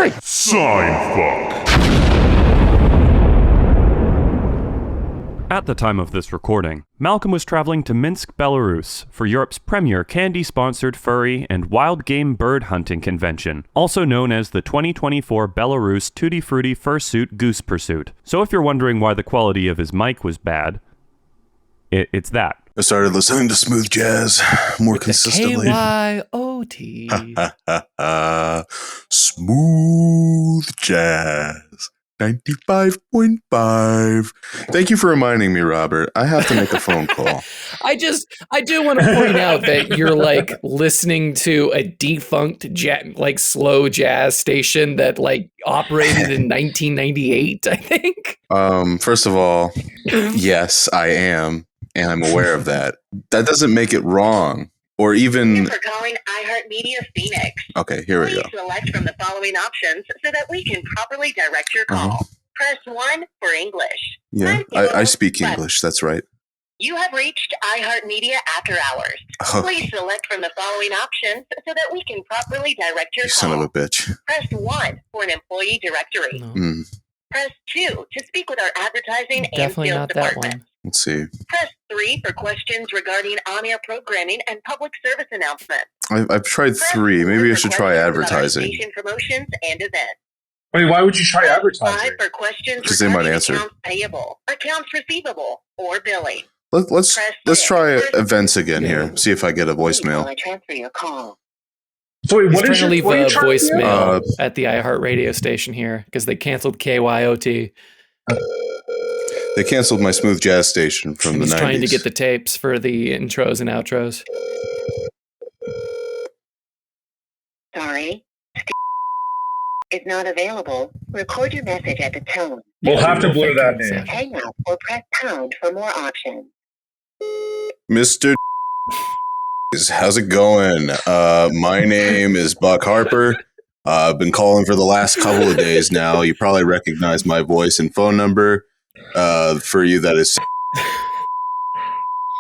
Gary! Seinfuck. At the time of this recording, Malcolm was traveling to Minsk, Belarus for Europe's premier candy-sponsored furry and wild game bird hunting convention, also known as the 2024 Belarus Tutti Frutti Fursuit Goose Pursuit. So if you're wondering why the quality of his mic was bad, it's that. I started listening to smooth jazz more consistently. KYOT. Smooth jazz. 95.5. Thank you for reminding me, Robert. I have to make a phone call. I do want to point out that you're like listening to a defunct slow jazz station that like operated in 1998, I think. First of all, yes, I am, and I'm aware of that. That doesn't make it wrong. Or even... Thank you for calling iHeart Media Phoenix. Okay, here we go. Please select from the following options so that we can properly direct your call. Press 1 for English. Yeah, I speak English, that's right. You have reached iHeart Media After Hours. Please select from the following options so that we can properly direct your call. Son of a bitch. Press 1 for an employee directory. No. Press 2 to speak with our advertising Definitely and sales not that department. one. Let's see. Press 3 for questions regarding on-air programming and public service announcements. I've tried 3. Maybe I should try advertising. Station promotions and events. Wait, why would you try Press advertising? 5 for questions 'Cause they might regarding answer. accounts payable, accounts receivable, or billing. Let's try events again here. Yeah. See if I get a voicemail. I transfer your call. So wait, He's what trying is to your leave what are a you trying to do? voicemail at the iHeart radio station here because they canceled KYOT. They canceled my smooth jazz station from the 90s. He's trying to get the tapes for the intros and outros. Sorry. Is not available. Record your message at the tone. We'll have to blur that name. Hang up or press pound for more options. Mr. How's it going? My name is Buck Harper. I've been calling for the last couple of days now. You probably recognize my voice and phone number. For you, that is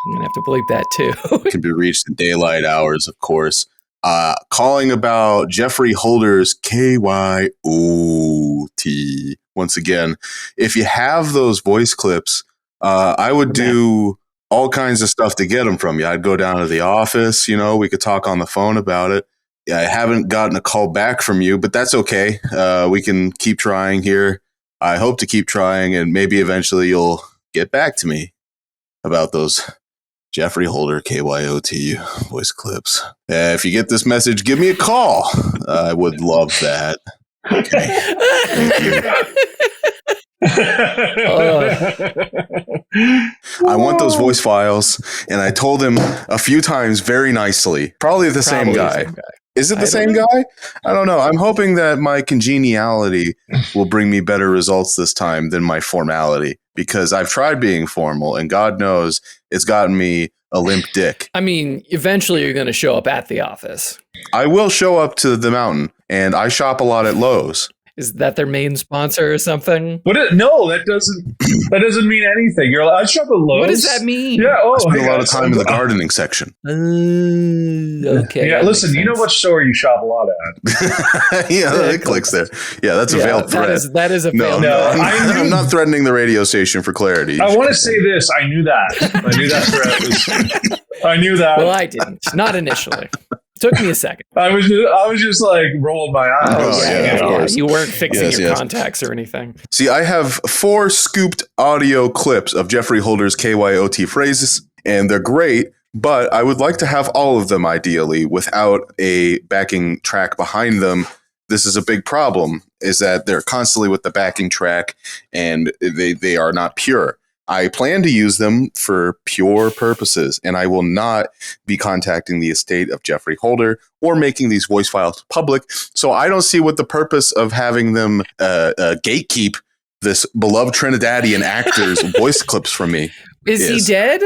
I'm going to have to bleep that too. can be reached in daylight hours, of course. Calling about Jeffrey Holder's KYOT. Once again, if you have those voice clips, I would do all kinds of stuff to get them from you. I'd go down to the office, we could talk on the phone about it. I haven't gotten a call back from you, but that's okay. We can keep trying here. I hope to keep trying, and maybe eventually you'll get back to me about those Jeffrey Holder KYOT voice clips. If you get this message, give me a call. I would love that. Okay. Thank you. I want those voice files, and I told him a few times very nicely. Probably the same guy. Is it the same guy? I don't know. I'm hoping that my congeniality will bring me better results this time than my formality, because I've tried being formal, and God knows it's gotten me a limp dick. I mean, eventually you're going to show up at the office. I will show up to the mountain, and I shop a lot at Lowe's. Is that their main sponsor or something? No, that doesn't mean anything. I shop at Lowe's. What does that mean? Yeah, I spend a lot of time in the gardening section. Okay. Yeah, listen, you know what store you shop a lot at? Yeah, it clicks there. Yeah, that's a veiled threat. That is a veiled No, I'm not threatening the radio station for clarity. I want to say this. I knew that. I knew that. Well, I didn't. Not initially. Took me a second. I was just like rolling my eyes. Oh, yeah, of course. You weren't fixing your Yes. contacts or anything. See, I have 4 scooped audio clips of Jeffrey Holder's KYOT phrases, and they're great, but I would like to have all of them ideally without a backing track behind them. This is a big problem, is that they're constantly with the backing track, and they are not pure. I plan to use them for pure purposes, and I will not be contacting the estate of Jeffrey Holder or making these voice files public. So I don't see what the purpose of having them gatekeep this beloved Trinidadian actor's voice clips from me. Is he dead?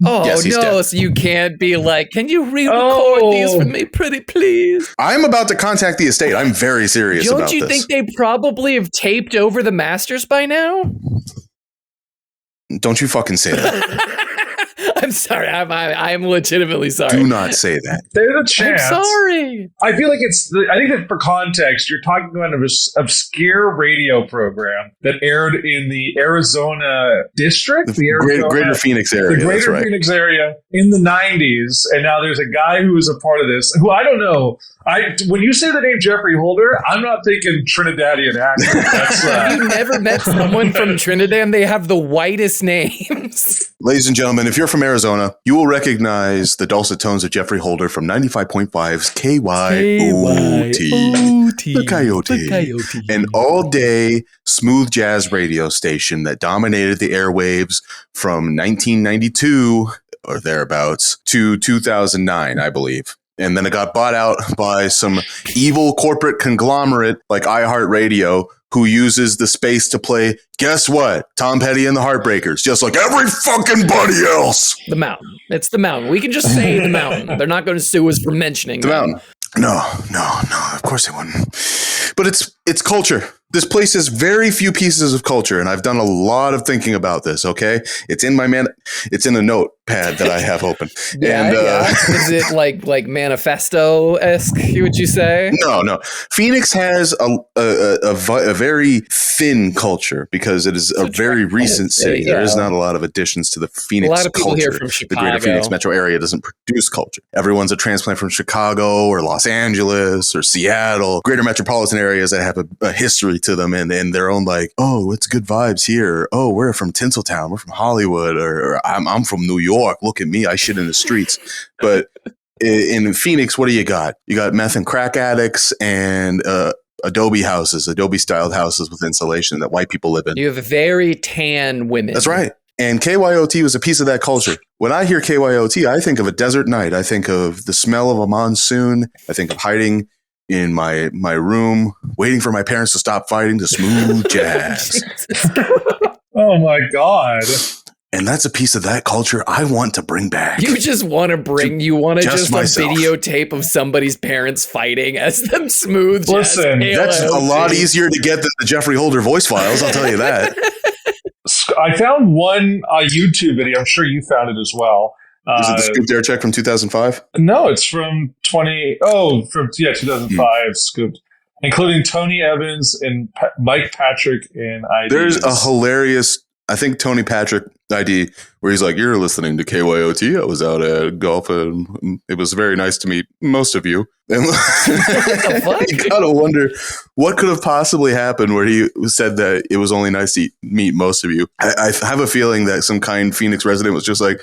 Oh, Yes, he's no, dead. so you can't be like, can you re-record these for me, pretty please? I'm about to contact the estate. I'm very serious about this. Don't you think they probably have taped over the masters by now? Don't you fucking say that. I'm sorry. I'm legitimately sorry. Do not say that. There's a chance. I'm sorry. I feel like I think that for context, you're talking about an obscure radio program that aired in the Arizona district, Greater Phoenix area. The Greater Phoenix area in the 90s. And now there's a guy who was a part of this, who I don't know. When you say the name Jeffrey Holder, I'm not thinking Trinidadian accent. Have you never met someone from Trinidad? They have the whitest names. Ladies and gentlemen, if you're from Arizona, you will recognize the dulcet tones of Jeffrey Holder from 95.5's KYOT. The KYOT. An all-day smooth jazz radio station that dominated the airwaves from 1992 or thereabouts to 2009, I believe. And then it got bought out by some evil corporate conglomerate like iHeart Radio, who uses the space to play, guess what? Tom Petty and the Heartbreakers, just like every fucking body else. The Mountain. It's the Mountain. We can just say the Mountain. They're not going to sue us for mentioning the Mountain. No. Of course they wouldn't. But it's culture. This place has very few pieces of culture, and I've done a lot of thinking about this. Okay, it's in it's in a notepad that I have open. Yeah. Is it like manifesto-esque? Would you say? No. Phoenix has a very thin culture because it is a very recent city. Yeah. There is not a lot of additions to the Phoenix culture. A lot of people here from Chicago. The Greater Phoenix metro area doesn't produce culture. Everyone's a transplant from Chicago or Los Angeles or Seattle, greater metropolitan areas that have a history to them and their own, like, oh, it's good vibes here. Oh, we're from Tinseltown. We're from Hollywood, or I'm from New York. Look at me. I shit in the streets. But in Phoenix, what do you got? You got meth and crack addicts and Adobe styled houses with insulation that white people live in. You have very tan women. That's right. And KYOT was a piece of that culture. When I hear KYOT, I think of a desert night. I think of the smell of a monsoon. I think of hiding in my room, waiting for my parents to stop fighting to smooth jazz. Oh my God. And that's a piece of that culture I want to bring back. You just want to just myself. A videotape of somebody's parents fighting as them smooth jazz. Listen, that's a lot easier to get than the Jeffrey Holder voice files, I'll tell you that. I found one YouTube video. I'm sure you found it as well. Is it the Scooped Air Check from 2005? No, it's from 2005 Scooped, including Tony Evans and Mike Patrick and ID. There's a hilarious, I think, Tony Patrick ID where he's like, you're listening to KYOT. I was out at golf and it was very nice to meet most of you. And you gotta wonder what could have possibly happened where he said that it was only nice to meet most of you. I have a feeling that some kind Phoenix resident was just like,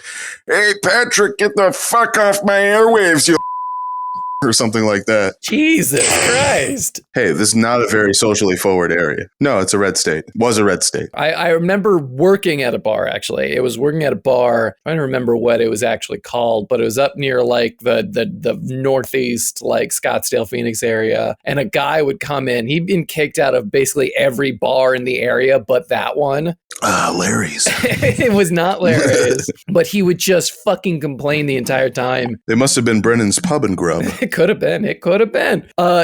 hey, Patrick, get the fuck off my airwaves, you or something like that. Jesus Christ. Hey, this is not a very socially forward area. No, it's a red state. It was a red state. I remember working at a bar, actually. It was working at a bar. I don't remember what it was actually called, but it was up near like the northeast, like Scottsdale, Phoenix area. And a guy would come in. He'd been kicked out of basically every bar in the area, but that one. Larry's. It was not Larry's, but he would just fucking complain the entire time. They must have been Brennan's Pub and Grub. It could have been.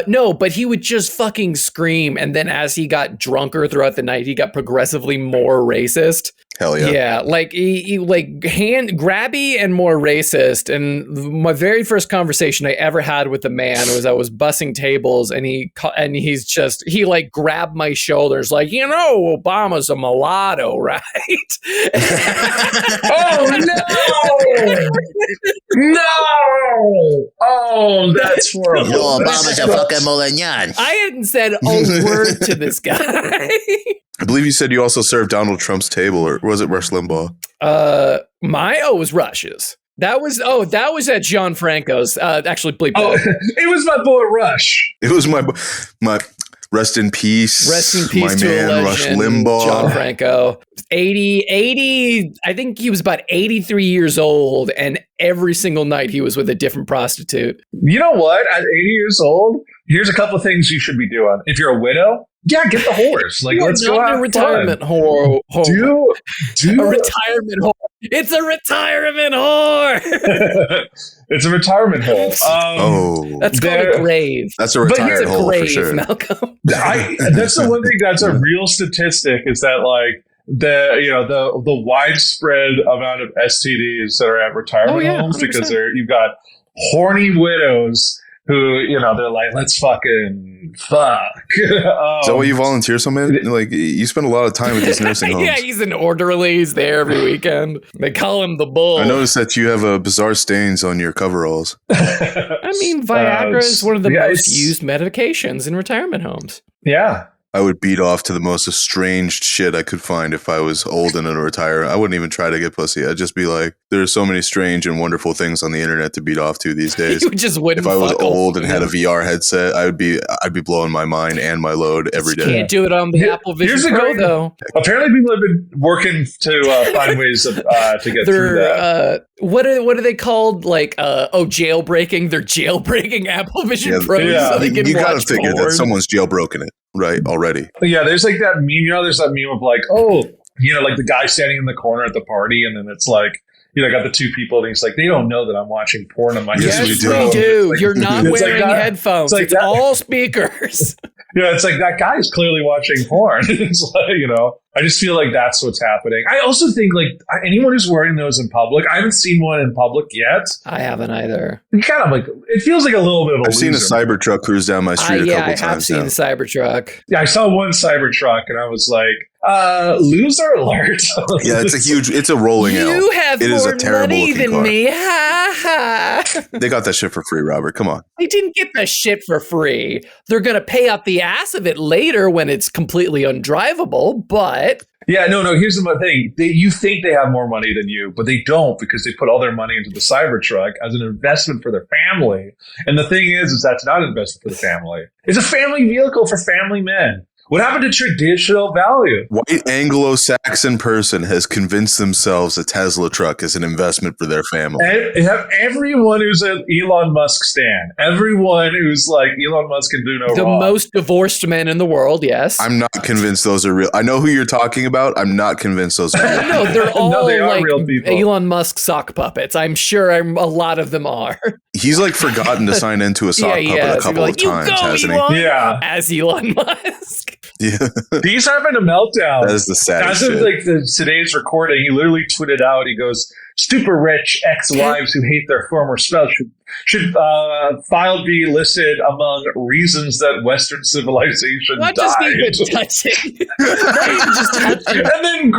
No, but he would just fucking scream. And then as he got drunker throughout the night, he got progressively more racist. Hell yeah. Yeah, like he like grabby and more racist. And my very first conversation I ever had with a man was I was bussing tables and he like grabbed my shoulders like, you know, Obama's a mulatto, right? Oh no! No! Oh, that's horrible. No, Obama's a fucking Molignan. I hadn't said a word to this guy. I believe you said you also served Donald Trump's table, or was it Rush Limbaugh? It was Rush's. That was at John Franco's. Actually, bleep. Oh, it was my boy Rush. It was my rest in peace. Rest in peace my to man, a legend, Rush Limbaugh. John Franco. 80, I think he was about 83 years old, and every single night he was with a different prostitute. You know what? At 80 years old, here's a couple of things you should be doing. If you're a widow, yeah, get the horse. Like, let's go have a retirement whore. Do a retirement whore. It's a retirement whore. It's a retirement whore. That's called a grave. That's a retired hole grave, for sure. Malcolm. That's the one thing that's a real statistic is that, like, the widespread amount of STDs that are at retirement homes 100%. because you've got horny widows who, they're like, let's fucking fuck. Is that why you volunteer so many? Like, you spend a lot of time at these nursing homes. Yeah, he's an orderly. He's there every weekend. They call him the bull. I noticed that you have bizarre stains on your coveralls. I mean, Viagra is one of the most used medications in retirement homes. Yeah. I would beat off to the most estranged shit I could find if I was old and in a retire. I wouldn't even try to get pussy. I'd just be like, there's so many strange and wonderful things on the internet to beat off to these days. You just wouldn't. If I was old and had a VR headset, I'd be blowing my mind and my load every day. Can't do it on the Apple Vision Pro though. Apparently, people have been working to find ways to get through that. What are they called? Like, jailbreaking. They're jailbreaking Apple Vision Pro. So they can you watch gotta figure porn. that someone's jailbroken it, right? Already. Yeah, there's like that meme. There's that meme of like, like the guy standing in the corner at the party, and then it's like, got the two people, and he's like, they don't know that I'm watching porn on my Yes, Vision we Pro. do. Like, You're not wearing headphones. It's, it's all speakers. It's like that guy is clearly watching porn. It's like, I just feel like that's what's happening. I also think like anyone who's wearing those in public, I haven't seen one in public yet. I haven't either. Kind of like, it feels like a little bit of a I've seen a Cybertruck cruise down my street a couple times. I have seen the Cybertruck. Yeah, I saw one Cybertruck and I was like, loser alert. Yeah, it's a rolling out. You have it is more a terrible money than car. me. Ha ha. They got that shit for free, Robert. Come on. They didn't get the shit for free. They're going to pay out the ass of it later when it's completely undrivable, but... Yeah, no, here's the thing. You think they have more money than you, but they don't because they put all their money into the Cybertruck as an investment for their family. And the thing is that's not an investment for the family. It's a family vehicle for family men. What happened to traditional value? White Anglo-Saxon person has convinced themselves a Tesla truck is an investment for their family. Everyone who's an Elon Musk stan, everyone who's like, Elon Musk can do no wrong. The most divorced men in the world, yes. I'm not convinced those are real. I know who you're talking about. I'm not convinced those are real. No, they're all they are like real people. Elon Musk sock puppets. I'm sure a lot of them are. He's like forgotten to sign into a sock puppet a couple of times, hasn't he? Yeah. As Elon Musk. Yeah. He's having a meltdown. That is the saddest shit. As of shit. like today's recording, he literally tweeted out, he goes, super rich ex-wives who hate their former spouse should file be listed among reasons that Western civilization Not died. just even touching. Not even just touching. And then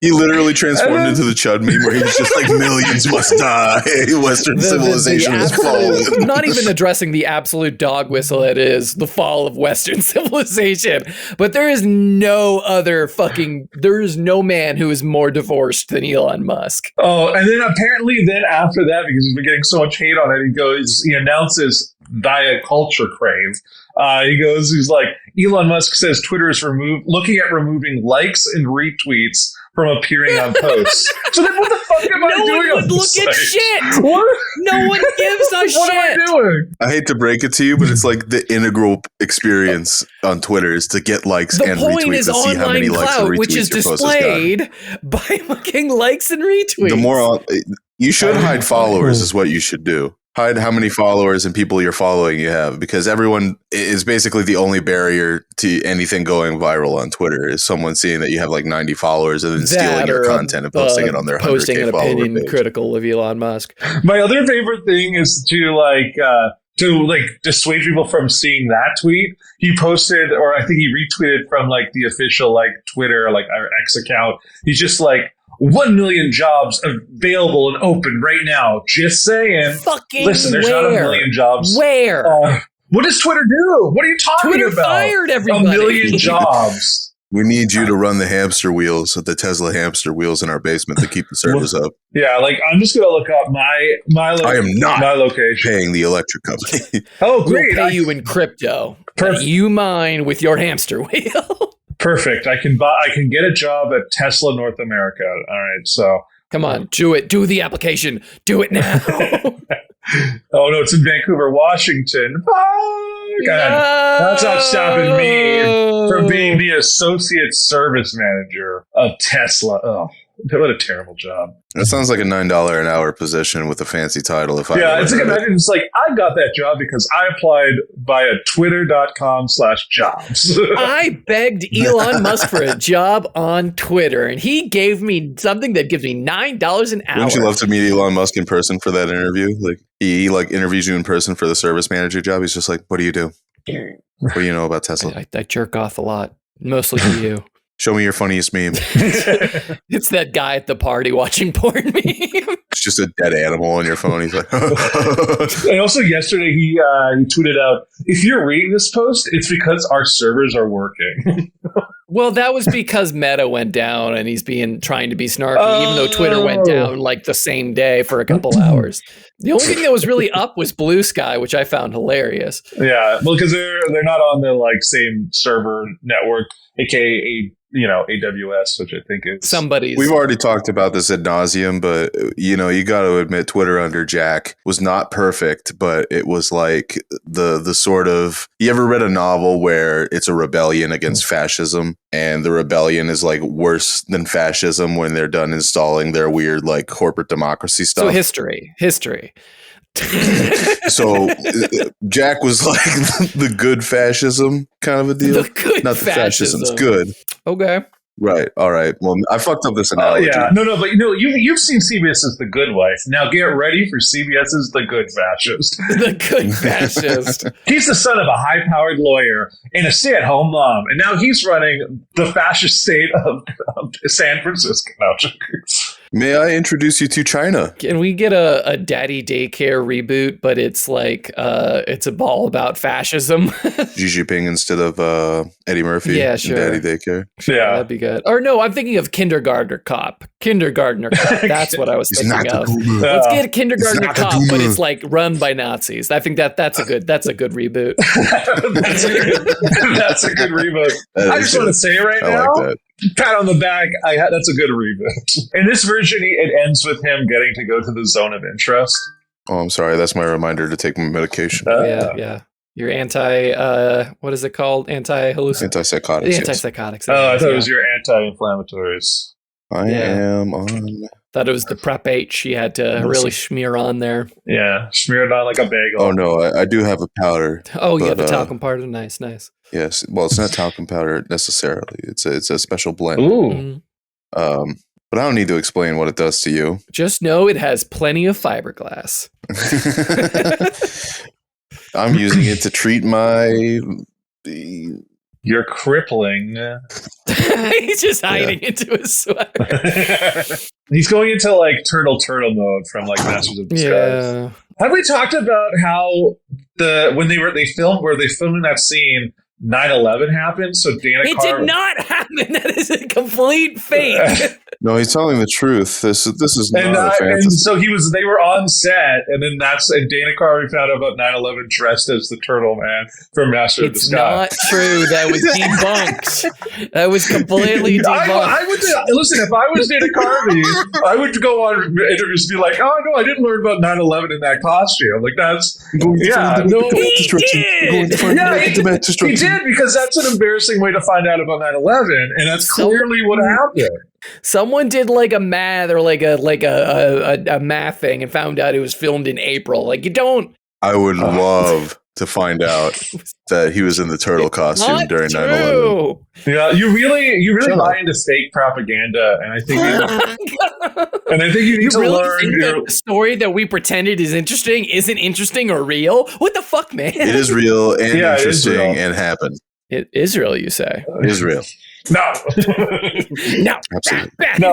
he literally transformed into the Chud meme where he's just like, millions must die. Western civilization is fallen. Not even addressing the absolute dog whistle it is the fall of Western civilization. But there is no man who is more divorced than Elon Musk. Oh, and then apparently after that, because he's been getting so much hate on it, he announces diet culture crave. He's like, Elon Musk says Twitter is looking at removing likes and retweets from appearing on posts. So then what the fuck am I doing? No one would look at shit. What? No one gives a shit. What am I doing? I hate to break it to you, but it's like the integral experience on Twitter is to get likes and retweets and see how many likes and retweets which is your post has displayed by fucking likes and retweets. The more you should hide followers is what you should do. Hide how many followers and people you're following you have, because everyone is basically the only barrier to anything going viral on Twitter is someone seeing that you have like 90 followers and then stealing your content and posting it on their 100K posting an opinion page. Critical of Elon Musk. My other favorite thing is to dissuade people from seeing that tweet. He posted, or I think he retweeted from like the official like Twitter like our X account. He's just like, 1 million jobs available and open right now. Just saying. Fucking listen, there's not 1 million jobs. Where? What does Twitter do? What are you talking Twitter about? fired everybody. 1 million jobs. We need you to run the hamster wheels, the Tesla hamster wheels in our basement to keep the service up. Yeah, like I'm just gonna look up my I am not my location. Paying the electric company. Oh, great! We'll pay you in crypto. Perfect. You mine with your hamster wheel. Perfect. I can get a job at Tesla North America. All right, so come on, do it. Do the application. Do it now. Oh no, it's in Vancouver, Washington. Oh, God. No. That's not stopping me from being the associate service manager of Tesla. Oh, What a terrible job. That sounds like a $9 an hour position with a fancy title. If Yeah, it's like, imagine it's like, I got that job because I applied via twitter.com/jobs. I begged Elon Musk for a job on Twitter, and he gave me something that gives me $9 an hour. Wouldn't you love to meet Elon Musk in person for that interview? Like he like interviews you in person for the service manager job. He's just like, what do you do? What do you know about Tesla? I jerk off a lot, mostly to you. Show me your funniest meme. It's that guy at the party watching porn meme. It's just a dead animal on your phone. He's like, and also yesterday he tweeted out, if you're reading this post, it's because our servers are working. Well, that was because Meta went down and he's trying to be snarky, even though Twitter went down like the same day for a couple hours. The only thing that was really up was Blue Sky, which I found hilarious. Yeah, well, because they're not on the like same server network, aka AWS, which I think is somebody's. We've already talked about this ad nauseum, but you got to admit Twitter under Jack was not perfect, but it was like the sort of, you ever read a novel where it's a rebellion against fascism and the rebellion is like worse than fascism when they're done installing their weird like corporate democracy stuff? So history. So Jack was like the good fascism kind of a deal. The good Not the fascism. It's good. Okay. Right. All right. Well, I fucked up this analogy. Yeah. No, but you've seen CBS's The Good Wife. Now get ready for CBS's The Good Fascist. The Good Fascist. He's the son of a high-powered lawyer and a stay-at-home mom, and now he's running the fascist state of San Francisco. No, may I introduce you to China? Can we get a daddy daycare reboot, but it's like it's all about fascism? Xi Jinping instead of Eddie Murphy. Yeah, sure. Daddy daycare. Yeah, that'd be good. Or no, I'm thinking of Kindergartner Cop. That's what I was thinking of. Let's get a Kindergartner Cop, but it's like run by Nazis. I think that's a good reboot. That's a good reboot. I just want to say right now. Like that. Pat on the back. That's a good reboot. In this version, it ends with him getting to go to the zone of interest. Oh, I'm sorry. That's my reminder to take my medication. Yeah. Your what is it called? Antipsychotics. Antipsychotics. Oh, I thought it was your anti-inflammatories. I am on. Thought it was the Prep H she had to really smear on there. Yeah, smear it on like a bagel. Oh no, I do have a powder. Oh, yeah, the talcum powder. Nice. Yes, well, it's not talcum powder necessarily. It's a special blend. Ooh. Mm-hmm. But I don't need to explain what it does to you. Just know it has plenty of fiberglass. I'm using it to treat my. You're crippling. He's just hiding into his sweater. He's going into like turtle mode from like Masters of Disguise. Yeah. Have we talked about how when they filmed in that scene, 9/11 happened? So Dana Carvey. It did not happen. That is a complete fake. No, he's telling the truth. This is not a fantasy. And so they were on set, and then Dana Carvey found out about 9/11 dressed as the Turtle Man from Master of Disguise. It's not true. That was debunked. That was completely debunked. I would listen. If I was Dana Carvey, I would go on interviews and be like, "Oh no, I didn't learn about 9/11 in that costume." Like that's he did because that's an embarrassing way to find out about 9/11, and that's clearly what happened. Someone did like a math or like a math thing and found out it was filmed in April. Like you don't. I would love to find out that he was in the turtle costume during 9/11. Yeah, you really buy into fake propaganda, and I think you need to learn that the story that we pretended is interesting isn't interesting or real. What the fuck, man? It is real and interesting and happened. It is real, you say? It is real. No. No. Absolutely. Back to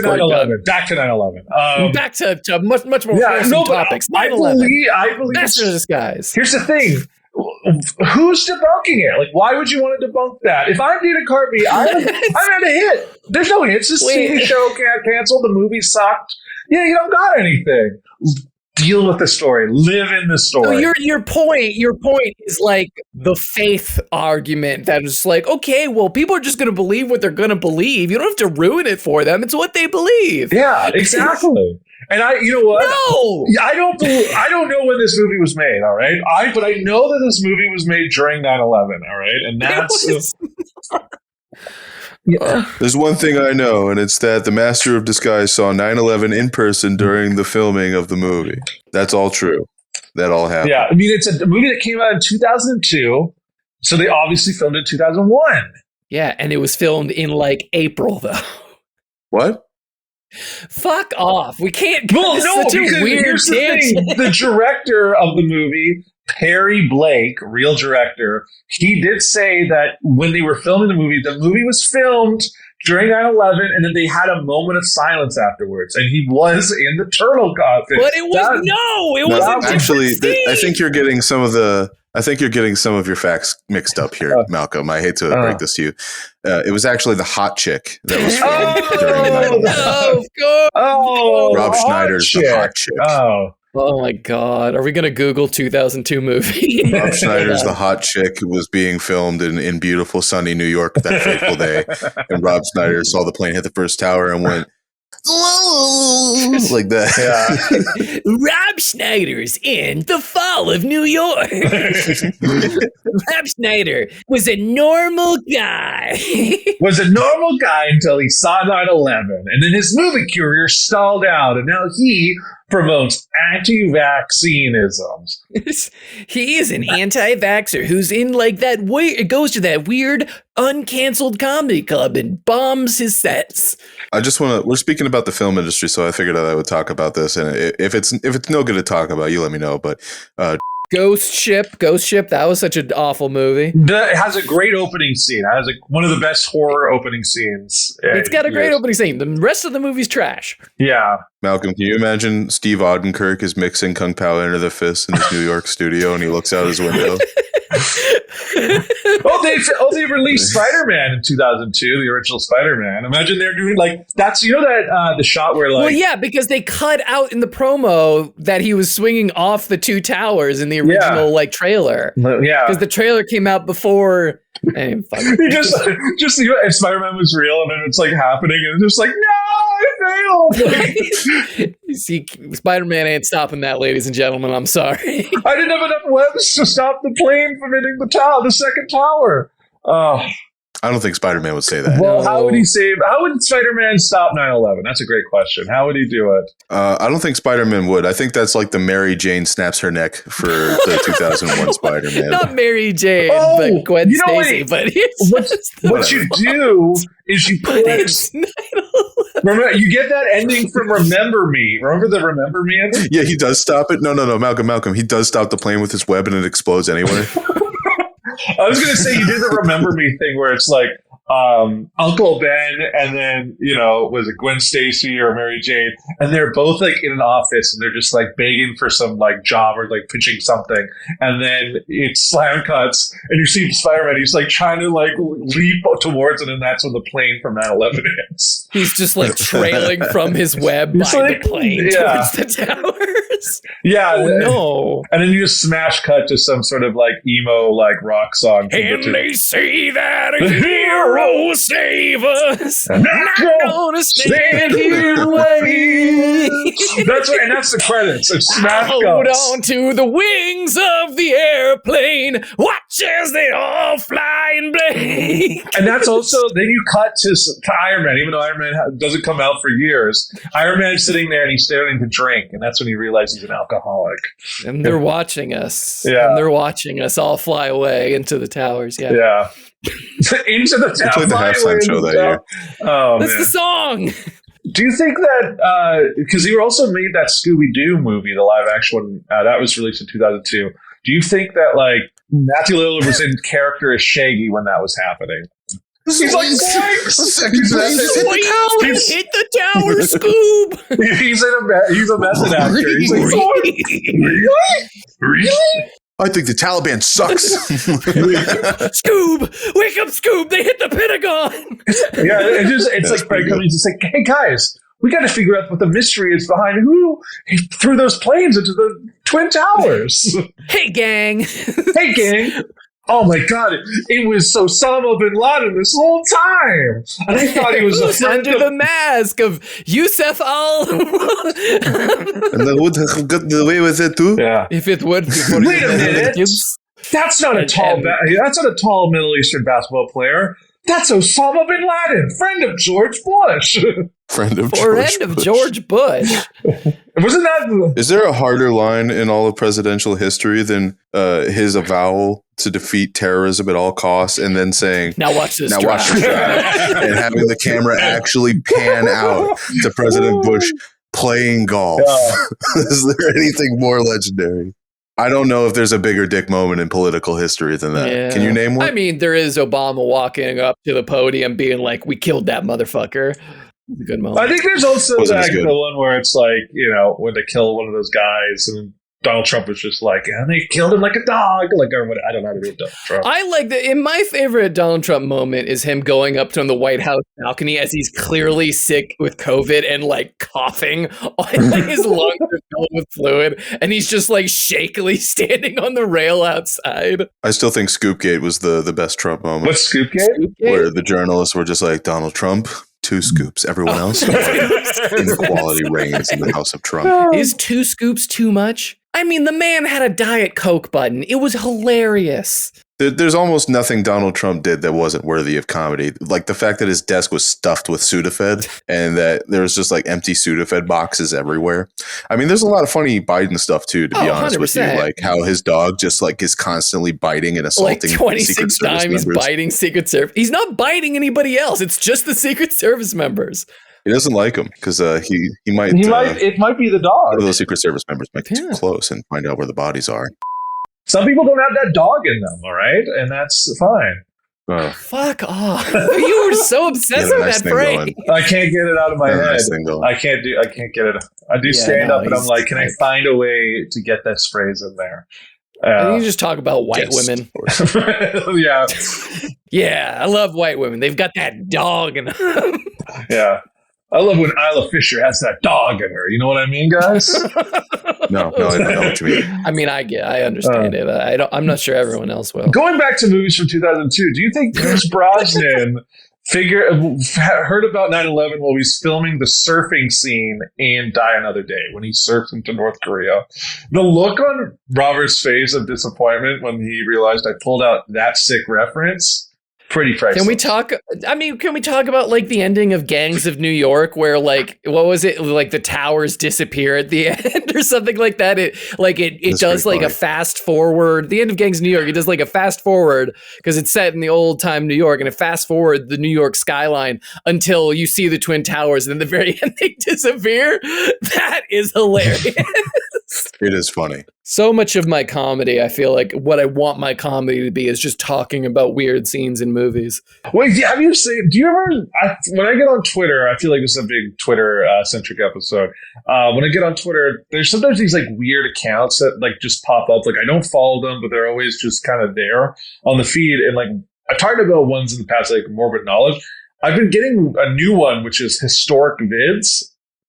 9/11. Back to 9/11. Back to much more wholesome topics. 9/11. I believe Master of Disguise. Here's the thing. Who's debunking it? Like, why would you want to debunk that? If I'm Dana Carvey, I'm at a hit. There's no hits. This TV show can't cancel. The movie sucked. Yeah, you don't got anything. Deal with the story. Live in the story. So your point is like the faith argument that is like, okay, well, people are just going to believe what they're going to believe. You don't have to ruin it for them. It's what they believe. Yeah, exactly. And you know what? No, I don't know when this movie was made. All right, but I know that this movie was made during 9/11. All right, and that's. There's one thing I know, and it's that the Master of Disguise saw 9/11 in person during the filming of the movie. That's all true. That all happened. Yeah, I mean, it's a movie that came out in 2002, so they obviously filmed it in 2001. Yeah, and it was filmed in like April, though. What? Fuck off. We can't go. Well, no, such a because weird here's the tangent. thing. The director of the movie, Perry Blake, real director, he did say that when they were filming the movie was filmed during 9/11, and then they had a moment of silence afterwards, and he was in the turtle coffin. But it was actually. I think you're getting some of your facts mixed up here, Malcolm. I hate to break this to you. It was actually the hot chick that was filmed during 9/11. Of course. Rob Schneider's the hot chick. Oh my God. Are we going to Google 2002 movie? Rob Schneider's the hot chick was being filmed in beautiful sunny New York that fateful day. And Rob Schneider saw the plane hit the first tower and went, like that. Yeah. Rob Schneider's in The Fall of New York. Rob Schneider was a normal guy. Until he saw 9/11. And then his movie career stalled out. And now he promotes anti-vaccineisms. He is an anti-vaxxer who's in like that it goes to that weird uncanceled comedy club and bombs his sets. We're speaking about the film industry, so I figured I would talk about this. And if it's no good to talk about, you let me know. But Ghost Ship, that was such an awful movie. It has a great opening scene. It has one of the best horror opening scenes. It's got a great opening scene. The rest of the movie's trash. Yeah. Malcolm, can you imagine Steve Odenkirk is mixing Kung Pao Enter the Fist in his New York studio, and he looks out his window? They released Spider-Man in 2002, the original Spider-Man. Imagine they're doing that's the shot where well, yeah, because they cut out in the promo that he was swinging off the two towers in the original trailer. Yeah, because the trailer came out before. He just if Spider-Man was real, and then it's happening, and it's just no, I failed. See, Spider-Man ain't stopping that, ladies and gentlemen. I'm sorry. I didn't have enough webs to stop the plane from hitting the second tower. I don't think Spider-Man would say that. Well, how would Spider-Man stop 9/11? That's a great question. How would he do it? I don't think Spider-Man would. I think that's like the Mary Jane snaps her neck for the 2001 Spider-Man. Not Mary Jane, but Gwen Stacy. But what you do is you put remember, you get that ending from Remember Me. Remember the Remember Me ending? Yeah, he does stop it. No, Malcolm. He does stop the plane with his web and it explodes anyway. I was going to say you did the Remember Me thing where it's Uncle Ben and then, was it Gwen Stacy or Mary Jane? And they're both in an office and they're just begging for some job or pitching something. And then it slam cuts and you see Spider-Man. He's trying to leap towards it. And that's when the plane from 9/11 hits. He's just trailing from his web by the plane towards the towers. Yeah. Oh, no. And then you just smash cut to some sort of emo rock song. And they say that a hero save us. I'm not gonna stand here and wait. That's right, and that's the credits. It's smash cuts. Hold on to the wings of the airplane. Watch as they all fly and blink. And that's also, then you cut to Iron Man, even though Iron Man doesn't come out for years. Iron Man's sitting there and he's starting to drink, and that's when he realizes he's an alcoholic. And they're watching us. Yeah. And they're watching us all fly away into the towers. Yeah. Yeah. Into the tower. They played the halftime show that year. Oh, that's the song. Do you think that, because you also made that Scooby-Doo movie, the live action one, that was released in 2002. Do you think that, Matthew Lillard was in character as Shaggy when that was happening? He's hit the tower, Scoob. He's a method actor. He's really? I think the Taliban sucks. Scoob! Wake up, Scoob! They hit the Pentagon! Yeah, it's Fred Cummings. It's hey, guys, we got to figure out what the mystery is behind who threw those planes into the Twin Towers. Hey, gang. Hey, gang. Oh, my God. It was Osama bin Laden this whole time. And I thought he was under the mask of Yusuf al. And they would have gotten away with it, too? Yeah. If it would. Wait a minute. That's not a tall Middle Eastern basketball player. That's Osama bin Laden, friend of George Bush. Friend of George Bush. Wasn't that? Is there a harder line in all of presidential history than his avowal to defeat terrorism at all costs, and then saying, "Now watch this drive," and having the camera actually pan out to President Bush playing golf? Is there anything more legendary? I don't know if there's a bigger dick moment in political history than that. Yeah. Can you name one? I mean, there is Obama walking up to the podium being like, "We killed that motherfucker." It's a good moment. I think there's also like the one where it's like, when they kill one of those guys and Donald Trump is just like, and they killed him like a dog. Like, or what, I don't know how to do Donald Trump. I like that. In my favorite Donald Trump moment is him going up to the White House balcony as he's clearly sick with COVID and like coughing on like, his lungs are filled with fluid, and he's just like shakily standing on the rail outside. I still think Scoopgate was the best Trump moment. What's Scoopgate? Where the journalists were just like, Donald Trump, 2 scoops. Everyone else, inequality reigns in the House of Trump. Is 2 scoops too much? I mean, the man had a Diet Coke button. It was hilarious. There's almost nothing Donald Trump did that wasn't worthy of comedy. Like the fact that his desk was stuffed with Sudafed and that there was just like empty Sudafed boxes everywhere. I mean, there's a lot of funny Biden stuff too, to be honest 100%. with you. Like how his dog just like is constantly biting and assaulting like 26 Secret Service times members. biting Secret Service. He's not biting anybody else. It's just the Secret Service members. He doesn't like him because he might. It might be the dog. One of those Secret Service members might get too close and find out where the bodies are. Some people don't have that dog in them, all right? And that's fine. Fuck off. You were so obsessed with that phrase. I can't get it out of my head. Nice I can't get it. I do stand up and I'm like, can I find a way to get this phrase in there? You just talk about white women. Yeah. Yeah, I love white women. They've got that dog in them. Yeah. I love when Isla Fisher has that dog in her. You know what I mean, guys? No, I don't know what you mean. I mean, I understand it. I'm not sure everyone else will. Going back to movies from 2002, do you think Pierce Brosnan heard about 9/11 while he was filming the surfing scene in Die Another Day when he surfed into North Korea? The look on Robert's face of disappointment when he realized I pulled out that sick reference. Pretty priceless. Can we talk about like the ending of Gangs of New York where like, what was it? Like the towers disappear at the end or something like that. It does like a fast forward. The end of Gangs of New York, it does like a fast forward because it's set in the old time New York, and it fast forward the New York skyline until you see the Twin Towers, and then the very end they disappear. That is hilarious. It is funny. So much of my comedy, I feel like what I want my comedy to be is just talking about weird scenes in movies. Wait, have you seen? Do you ever? When I get on Twitter, I feel like this is a big Twitter centric episode. When I get on Twitter, there's sometimes these like weird accounts that like just pop up. Like I don't follow them, but they're always just kind of there on the feed. And like I've talked about ones in the past, like Morbid Knowledge. I've been getting a new one, which is Historic Vids,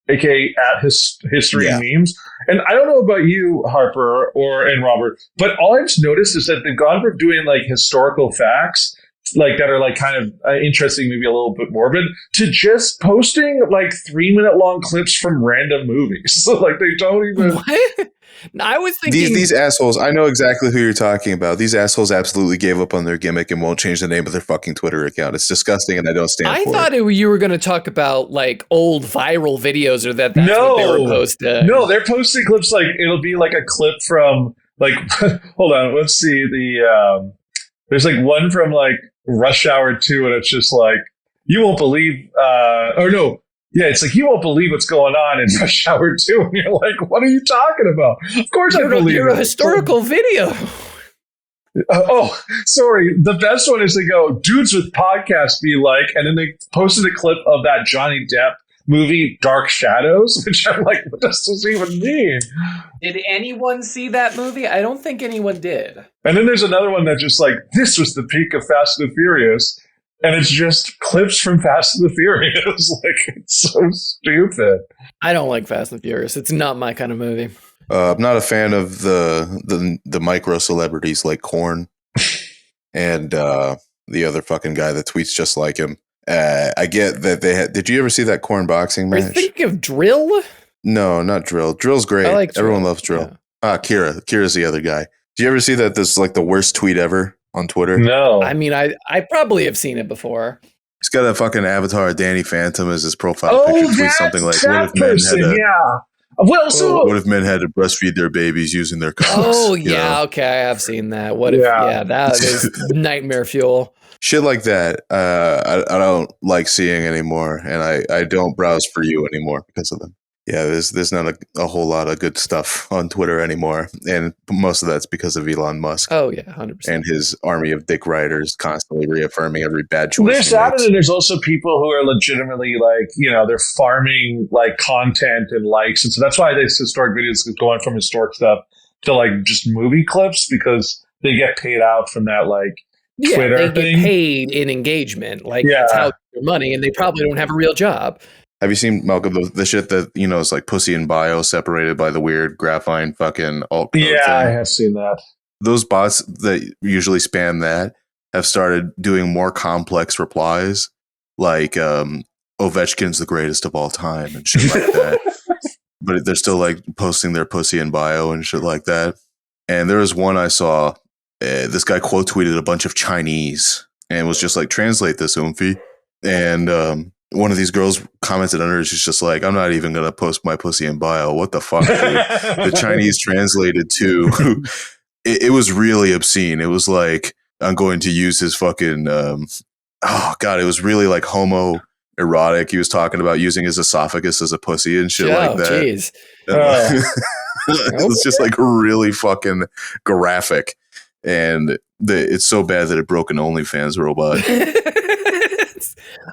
aka at History and Memes. And I don't know about you, Harper and Robert, but all I've noticed is that they've gone from doing like historical facts, like that are like kind of interesting, maybe a little bit morbid, to just posting like 3-minute long clips from random movies. So like they don't even. What? I was thinking these assholes. I know exactly who you're talking about. These assholes absolutely gave up on their gimmick and won't change the name of their fucking Twitter account. It's disgusting, and I don't stand for it. I thought you were going to talk about like old viral videos, or that's what they were posting. No, they're posting clips like it'll be like a clip from like. Hold on, let's see there's like one from like Rush Hour 2, and it's just like you won't believe. Yeah, it's like, you won't believe what's going on in Rush Hour 2. And you're like, what are you talking about? Of course I believe You're a historical video. Sorry. The best one is they go, dudes with podcasts be like, and then they posted a clip of that Johnny Depp movie, Dark Shadows, which I'm like, what does this even mean? Did anyone see that movie? I don't think anyone did. And then there's another one that just like, this was the peak of Fast and the Furious. And it's just clips from Fast and the Furious. Like, it's so stupid. I don't like Fast and Furious. It's not my kind of movie. I'm not a fan of the micro celebrities like Korn and the other fucking guy that tweets just like him. I get that they had. Did you ever see that Korn boxing match? Are you thinking of Drill? No, not Drill. Drill's great. I like Drill. Everyone loves Drill. Yeah. Kira's the other guy. Did you ever see that? This is like the worst tweet ever. on Twitter? No. I mean, I probably have seen it before. He's got a fucking avatar of Danny Phantom as his profile picture. Tweets something like, that person, yeah. Well, so what if men had to breastfeed their babies using their cocks? Oh, you yeah. know? Okay. I've seen that. What if, that is nightmare fuel. Shit like that, I don't like seeing anymore, and I don't browse for you anymore because of them. Yeah, there's not a whole lot of good stuff on Twitter anymore, and most of that's because of Elon Musk. Oh yeah, 100%. And his army of dick riders constantly reaffirming every bad choice. There's that, and there's also people who are legitimately like, they're farming like content and likes, and so that's why this historic videos is going from historic stuff to like just movie clips because they get paid out from that like. Yeah, Twitter they get paid in engagement. Like that's how they get their money, and they probably don't have a real job. Have you seen, Malcolm, the shit that, is like pussy and bio separated by the weird graphine fucking alt code thing? I have seen that. Those bots that usually spam that have started doing more complex replies, like Ovechkin's the greatest of all time and shit like that. But they're still like posting their pussy and bio and shit like that. And there was one I saw. This guy quote tweeted a bunch of Chinese and was just like, translate this, Oomphy. And one of these girls commented under it. She's just like, I'm not even going to post my pussy in bio. What the fuck, dude? The Chinese translated to, it was really obscene. It was like, I'm going to use his fucking, it was really like homo erotic. He was talking about using his esophagus as a pussy and shit like that. Jeez. It was just like really fucking graphic. And it's so bad that it broke an OnlyFans robot.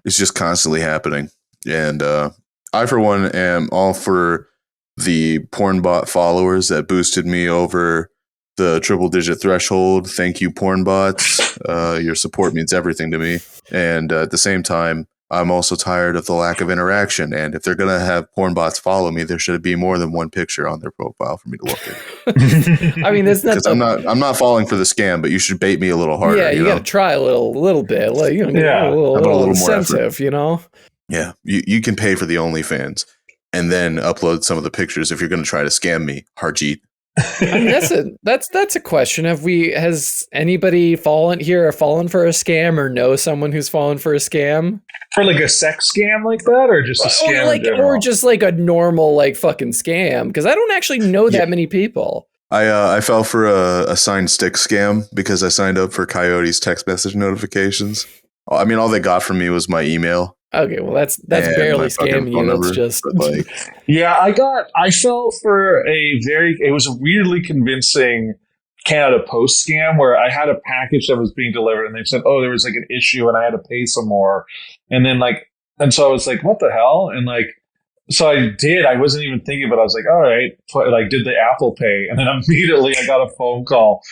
It's just constantly happening. And I, for one, am all for the porn bot followers that boosted me over the triple-digit threshold. Thank you, porn bots. Your support means everything to me. And at the same time, I'm also tired of the lack of interaction. And if they're going to have porn bots follow me, there should be more than one picture on their profile for me to look at. I mean, that's not. Because I'm not falling for the scam, but you should bait me a little harder. Yeah, you got to try a little bit. Like, a little incentive, Yeah, you can pay for the OnlyFans and then upload some of the pictures if you're going to try to scam me, Harjeet. I mean, that's a question. Has anybody fallen for a scam or know someone who's fallen for a scam? For like a sex scam like that, or just a scam? Or just like a normal like fucking scam? Because I don't actually know that many people. I fell for a signed stick scam because I signed up for Coyote's text message notifications. I mean, all they got from me was my email. Okay, well that's barely scamming you. That's just like, I fell for it was a weirdly convincing Canada Post scam where I had a package that was being delivered and they said, oh, there was like an issue and I had to pay some more. And then so I was like, what the hell? And so I did. I wasn't even thinking, but I was like, all right, did the Apple Pay? And then immediately I got a phone call.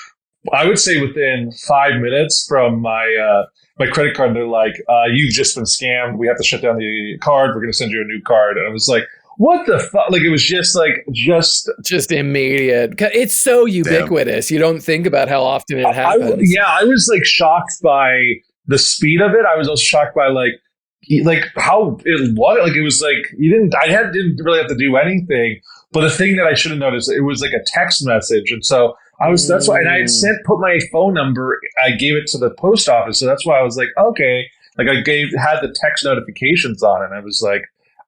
I would say within 5 minutes from my credit card, they're like, you've just been scammed. We have to shut down the card. We're going to send you a new card. And I was like, what the fuck? Like, it was just immediate. It's so ubiquitous. Damn. You don't think about how often it happens. I was like shocked by the speed of it. I was also shocked by like how it was. Like, it was like, didn't really have to do anything. But the thing that I should have noticed, it was like a text message. And so that's why, and I had put my phone number, I gave it to the post office. So that's why I was like, okay, like had the text notifications on and I was like,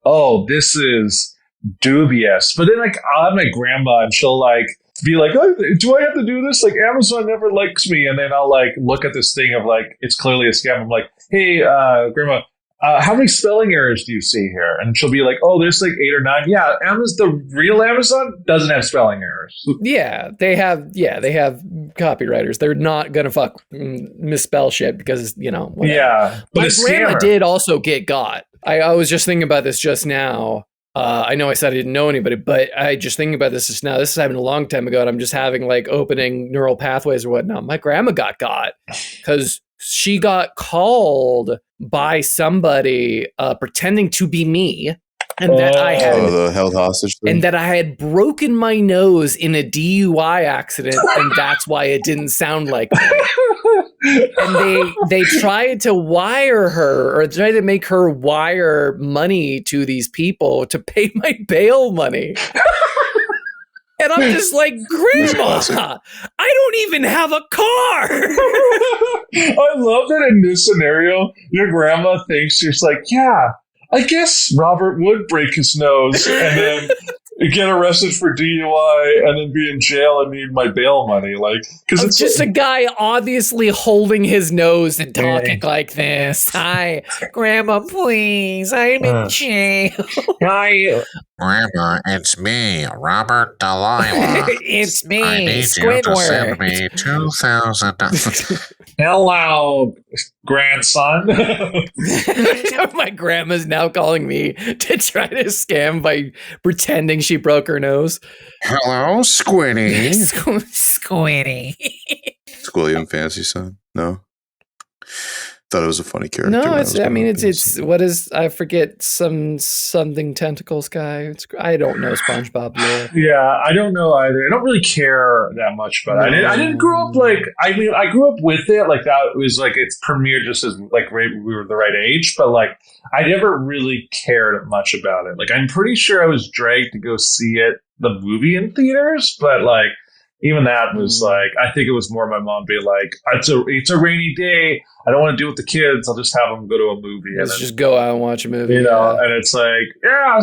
oh, this is dubious. But then I'll have my grandma and she'll like be like, oh, do I have to do this? Like Amazon never likes me. And then I'll like look at this thing of like, it's clearly a scam. I'm like, hey, grandma, how many spelling errors do you see here? And she'll be like, oh, there's like 8 or 9. Yeah, the real Amazon doesn't have spelling errors. Yeah, they have copywriters. They're not going to misspell shit because, whatever. Yeah. But my grandma did also get got. I was just thinking about this just now. I know I said I didn't know anybody, but I just thinking about this just now. This is happening a long time ago, and I'm just having like opening neural pathways or whatnot. My grandma got because she got called by somebody pretending to be me, and that I had the held hostage thing. And that I had broken my nose in a DUI accident, and that's why it didn't sound like me. And they tried to wire her or tried to make her wire money to these people to pay my bail money. And I'm just like, Grandma, I don't even have a car. I love that in this scenario, your grandma thinks you're just like, yeah, I guess Robert would break his nose and then get arrested for DUI and then be in jail and need my bail money. Like, because it's just a guy obviously holding his nose and talking like this. Hi, Grandma, please. I'm in jail. Hi. Grandma, it's me, Robert Delilah. It's me, I need you to send me $2,000. Hello, grandson. My grandma's now calling me to try to scam by pretending she broke her nose. Hello, Squiddy. Squiddy. Squilliam Fancy Son? No. Thought it was a funny character. No, it's what is, I forget, something tentacles guy. I don't know SpongeBob lore. Yeah, I don't know either. I don't really care that much about it. I didn't grow up like, I mean, I grew up with it. Like that was like, it's premiered just as like we were the right age, but like I never really cared much about it. Like I'm pretty sure I was dragged to go see it, the movie in theaters, but like even that was like, I think it was more my mom being like, it's a rainy day. I don't want to deal with the kids. I'll just have them go to a movie. Let's just go out and watch a movie. You know, and it's like, yeah,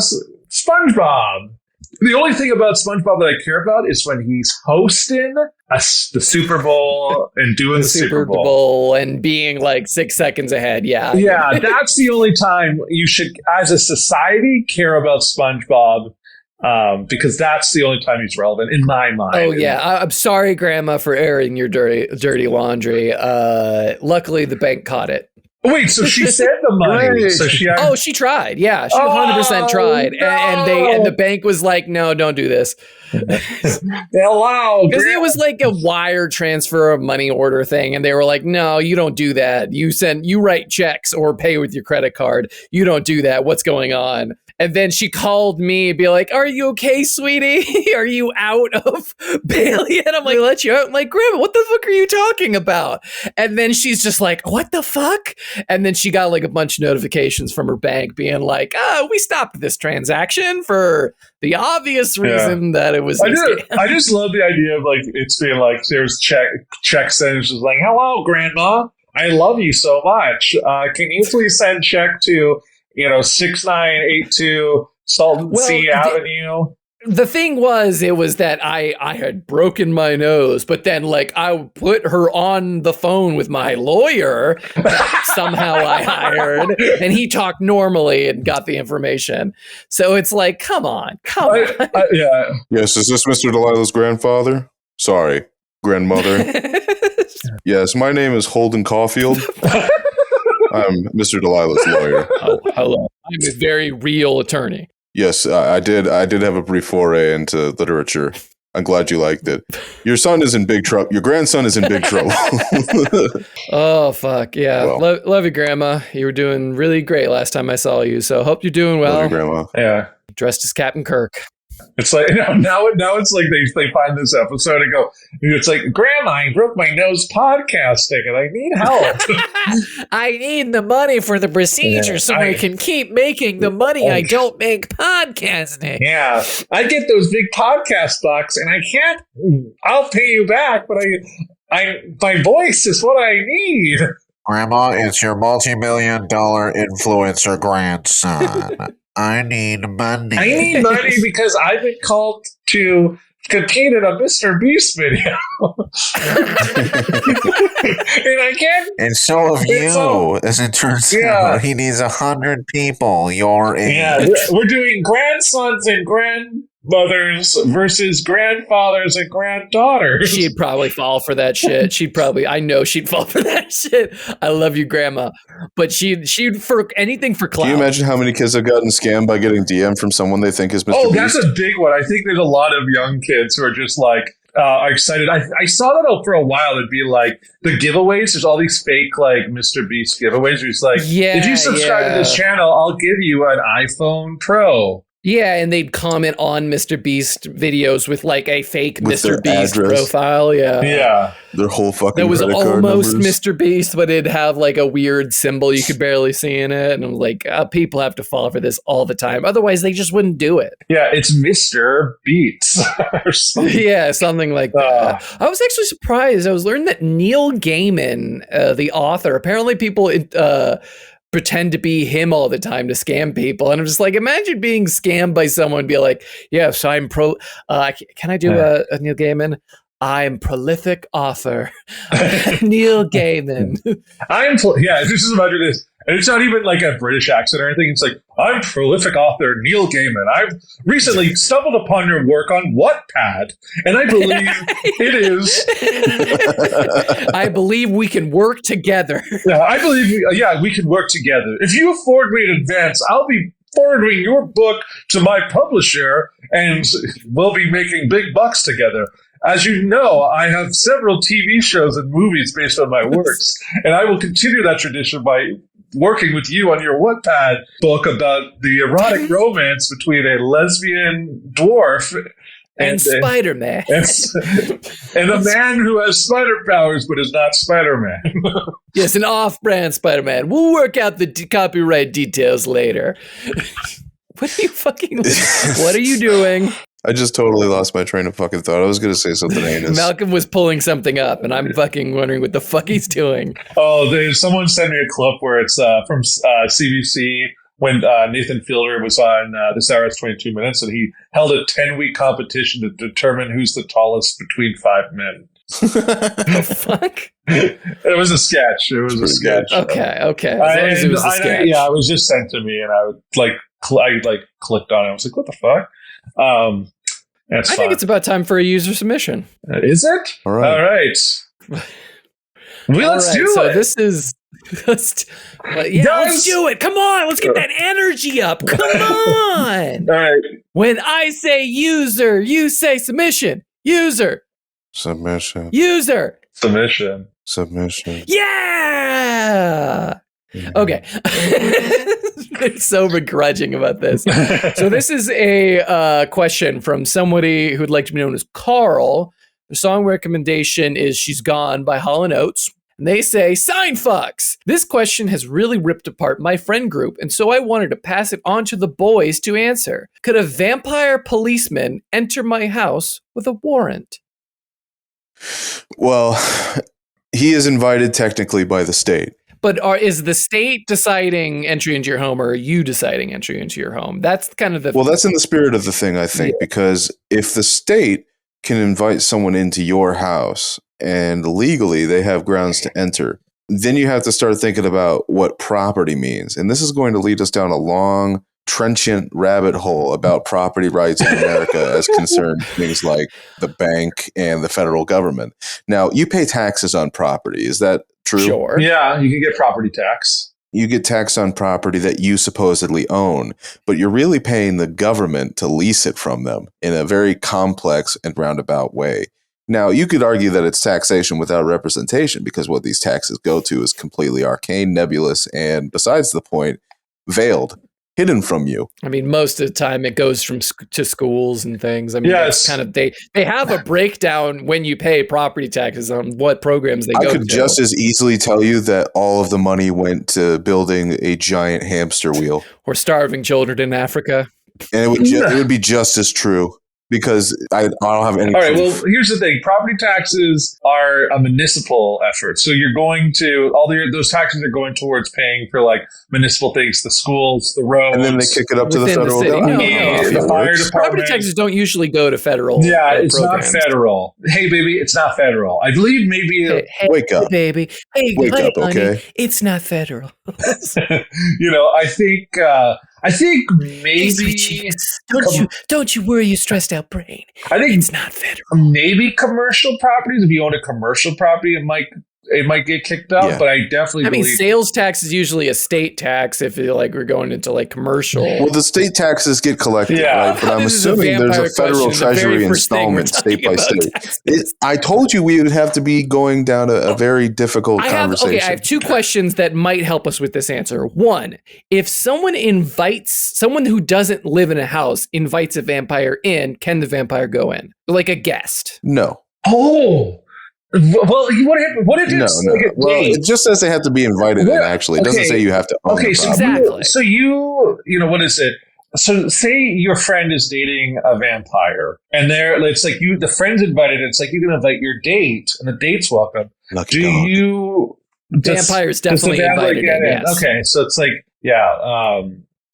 SpongeBob. The only thing about SpongeBob that I care about is when he's hosting the Super Bowl and doing the Super Bowl and being like 6 seconds ahead. Yeah. Yeah, that's the only time you should, as a society, care about SpongeBob. Because that's the only time he's relevant in my mind. Oh yeah, I'm sorry, Grandma, for airing your dirty laundry. Luckily, the bank caught it. Wait, so she said the money? Right. So she tried. Yeah, she 100% tried, no. and the bank was like, no, don't do this. Hello, because it was like a wire transfer of money order thing, and they were like, no, you don't do that. You write checks or pay with your credit card. You don't do that. What's going on? And then she called me and be like, are you okay, sweetie? Are you out of bail yet? I'm like, let you out. I'm like, Grandma, what the fuck are you talking about? And then she's just like, what the fuck? And then she got like a bunch of notifications from her bank being like, we stopped this transaction for the obvious reason that it was. I just love the idea of like, it's being like, there's checks and it's just like, hello, Grandma. I love you so much. Can you please send check to 6982 Salton Sea Avenue. The thing was, it was that I had broken my nose, but then like I put her on the phone with my lawyer that somehow I hired, and he talked normally and got the information. So it's like, come on. Yeah. Yes, is this Mr. Delilah's grandfather? Sorry, grandmother. Yes, my name is Holden Caulfield. I'm Mr. Delilah's lawyer. Oh, hello. I'm a very real attorney. Yes, I did have a brief foray into literature. I'm glad you liked it. Your son is in big trouble. Your grandson is in big trouble. Oh, fuck. Yeah. Well, love you, Grandma. You were doing really great last time I saw you. So hope you're doing well. Love you, Grandma. Yeah. Dressed as Captain Kirk. It's like now it's like they find this episode and go, it's like, Grandma, I broke my nose podcasting and I need help. I need the money for the procedure so I can keep making the money I don't make podcasting. Yeah, I get those big podcast bucks and I can't. I'll pay you back, but my voice is what I need. Grandma, it's your multi-million-dollar influencer grandson. I need money. I need money because I've been called to compete in a Mr. Beast video. And I can't. And so have you, as it turns out. He needs 100 people your age. Yeah, we're doing grandsons and grandmothers versus grandfathers and granddaughters. She'd probably fall for that shit. I know she'd fall for that shit. I love you, Grandma. But she'd for anything for clout. Can you imagine how many kids have gotten scammed by getting DM from someone they think is Mr. Beast? That's a big one. I think there's a lot of young kids who are just like, excited. I saw that for a while. It'd be like the giveaways. There's all these fake like Mr. Beast giveaways. Where he's like, if you subscribe to this channel, I'll give you an iPhone Pro. Yeah, and they'd comment on Mr. Beast videos with like a fake With Mr. their Beast address. profile. Yeah. Yeah. Their whole fucking That was credit card almost numbers. Mr. Beast, but it'd have like a weird symbol you could barely see in it. And I'm like, people have to fall for this all the time. Otherwise, they just wouldn't do it. Yeah, it's Mr. Beats or something. Yeah, something like that. I was actually surprised. I was learning that Neil Gaiman, the author, apparently people pretend to be him all the time to scam people. And I'm just like, imagine being scammed by someone and be like, yes, I'm can I do a Neil Gaiman? I'm prolific author. Neil Gaiman. This is imagine this. And it's not even like a British accent or anything. It's like, I'm prolific author Neil Gaiman. I've recently stumbled upon your work on Wattpad, and I believe it is. I believe we can work together. Yeah, I believe, we can work together. If you afford me an advance, I'll be forwarding your book to my publisher, and we'll be making big bucks together. As you know, I have several TV shows and movies based on my works, and I will continue that tradition by working with you on your Wattpad book about the erotic romance between a lesbian dwarf and Spider-Man. And a man who has spider powers but is not Spider-Man. Yes, an off-brand Spider-Man. We'll work out the copyright details later. What are you doing? I just totally lost my train of fucking thought. I was going to say something heinous. Malcolm was pulling something up, and I'm fucking wondering what the fuck he's doing. Oh, someone sent me a clip where it's from CBC when Nathan Fielder was on This Hour is 22 Minutes, and he held a 10-week competition to determine who's the tallest between 5 men. The fuck? It was a sketch. It was a sketch. Okay. As long as it was a sketch. It was just sent to me, and I clicked on it. I was like, what the fuck? I think it's about time for a user submission. Is it? All right. Let's do so it. This is let's do it. Come on, let's get that energy up. Come on. All right. When I say user, you say submission. User. Submission. User. Submission. Yeah. Okay. They're so begrudging about this. So this is a question from somebody who'd like to be known as Carl. The song recommendation is She's Gone by Hall & Oates. And they say, Seinfucks! This question has really ripped apart my friend group, and so I wanted to pass it on to the boys to answer. Could a vampire policeman enter my house with a warrant? Well, he is invited technically by the state. But is the state deciding entry into your home, or are you deciding entry into your home? That's kind of the... Well, that's in the spirit of the thing, I think, because if the state can invite someone into your house and legally they have grounds to enter, then you have to start thinking about what property means. And this is going to lead us down a long, trenchant rabbit hole about property rights in America as concerned things like the bank and the federal government. Now, you pay taxes on property. Is that true? Sure. Yeah, you can get property tax. You get tax on property that you supposedly own, but you're really paying the government to lease it from them in a very complex and roundabout way. Now, you could argue that it's taxation without representation because what these taxes go to is completely arcane, nebulous, and besides the point, veiled, hidden from you. I mean, most of the time it goes to schools and things. I mean, it's kind of they have a breakdown when you pay property taxes on what programs they go to. I could just as easily tell you that all of the money went to building a giant hamster wheel or starving children in Africa, and it would be just as true. Because I don't have any. All right. Well, here's the thing: property taxes are a municipal effort. So you're going to those taxes are going towards paying for like municipal things, the schools, the roads, and then they kick it up to the federal government. The fire department. Property taxes don't usually go to federal. Yeah, it's programs. not federal. Hey, baby, it's not federal. I believe maybe. Hey, wake up, baby. Hey, wake up, honey, okay? It's not federal. I think maybe don't you worry your stressed out brain. I think it's not federal. Maybe commercial properties. If you own a commercial property, it it might get kicked out, but I definitely I mean, believe sales tax is usually a state tax if you're like we're going into like commercial. Well, the state taxes get collected, Yeah. right? But I'm This is a assuming there's a vampire federal question. The very treasury first thing we're installment state by talking state. about taxes. I told you we would have to be going down a very difficult conversation. I have two questions that might help us with this answer. One, if someone who doesn't live in a house invites a vampire in, can the vampire go in? Like a guest? No. Oh. Well, what if it's like a well, date? it just says they have to be invited in, actually. It doesn't say you have to own the property. Exactly. So you know, what is it? So say your friend is dating a vampire and it's like the friend's invited. It's like you can invite your date and the date's welcome. Lucky dog. Vampires definitely invited in, yes. Okay. So it's like,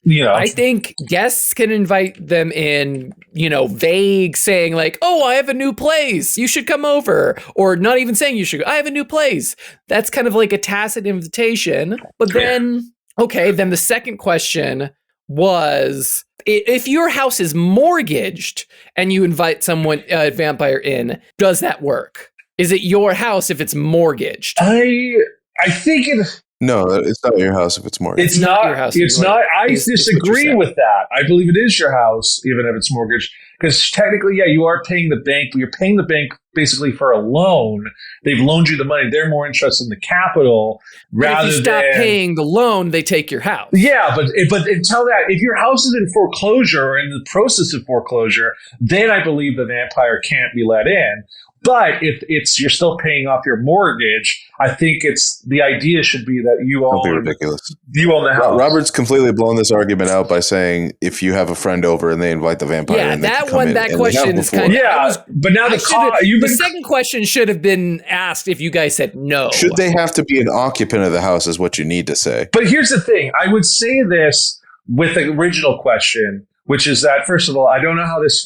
I think guests can invite them in, vague saying like, oh, I have a new place. You should come over. Or not even saying you should. I have a new place. That's kind of like a tacit invitation. But then, then the second question was, if your house is mortgaged and you invite a vampire in, does that work? Is it your house if it's mortgaged? I think it... No, it's not your house if it's mortgaged. It's not your house. It's not. I disagree with that. I believe it is your house, even if it's mortgaged, because technically, you are paying the bank. But you're paying the bank basically for a loan. They've loaned you the money. They're more interested in the capital rather if you stop paying the loan, they take your house. Yeah, but until that, if your house is in foreclosure or in the process of foreclosure, then I believe the vampire can't be let in. But if you're still paying off your mortgage, I think the idea should be that you own. Don't be ridiculous. You own the house. Robert's completely blown this argument out by saying if you have a friend over and they invite the vampire, in, that question is kind of but now the second question should have been asked if you guys said no. Should they have to be an occupant of the house? Is what you need to say. But here's the thing: I would say this with the original question, which is that, first of all, I don't know how this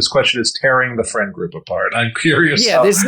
question is tearing the friend group apart. I'm curious. Yeah, this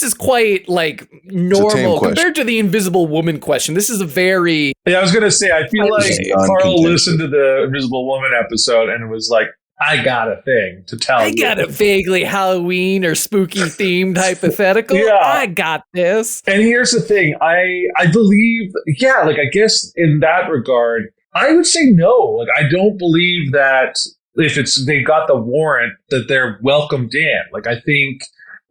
is quite like normal compared to the Invisible Woman question. This is a very... Yeah, I was going to say, I feel like Carl listened to the Invisible Woman episode and was like, I got a thing to tell you. I got a vaguely Halloween or spooky themed hypothetical. Yeah. I got this. And here's the thing. I believe, I guess in that regard, I would say no. Like, I don't believe that if they got the warrant that they're welcomed in. Like, I think